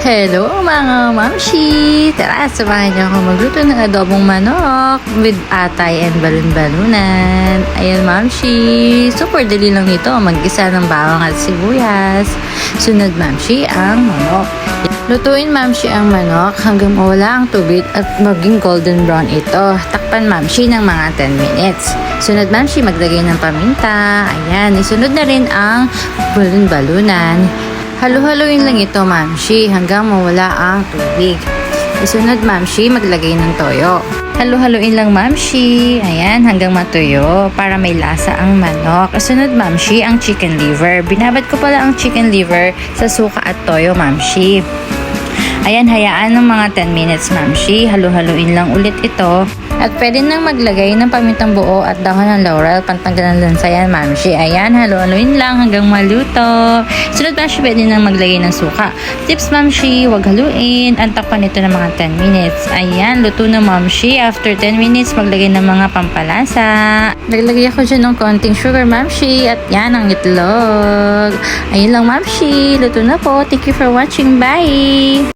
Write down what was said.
Hello mga mamshi! Tara, samahan niyo ako magluto ng adobong manok with atay and balon-balunan. Ayan mamshi! Super dali lang nito, mag-isa ng bawang at sibuyas. Sunod mamshi ang manok. Lutuin mamshi ang manok hanggang mawala ang tubig at maging golden brown ito. Takpan mamshi ng mga 10 minutes. Sunod mamshi, maglagay ng paminta. Ayan, isunod na rin ang balon-balunan. Halu-haluin lang ito, mamshi, hanggang mawala ang tubig. Isunod, mamshi, maglagay ng toyo. Halu-haluin lang, mamshi. Ayan, hanggang matuyo para may lasa ang manok. Isunod, mamshi, ang chicken liver. Binabad ko pala ang chicken liver sa suka at toyo, mamshi. Ayan, hayaan ng mga 10 minutes, mamshi. Halu-haluin lang ulit ito. At pwede nang maglagay ng pamintang buo at dahon ng laurel, pantanggal ng lansa yan, mamshi. Ayan, halu-haluin lang hanggang maluto. Sunod, mamshi, pwede nang maglagay ng suka. Tips, mamshi, huwag haluin. Antakpan ito ng mga 10 minutes. Ayan, luto na, mamshi. After 10 minutes, maglagay ng mga pampalasa. Naglagay ako dyan ng konting sugar, mamshi. At yan, ang itlog. Ayun lang, mamshi. Luto na po. Thank you for watching. Bye!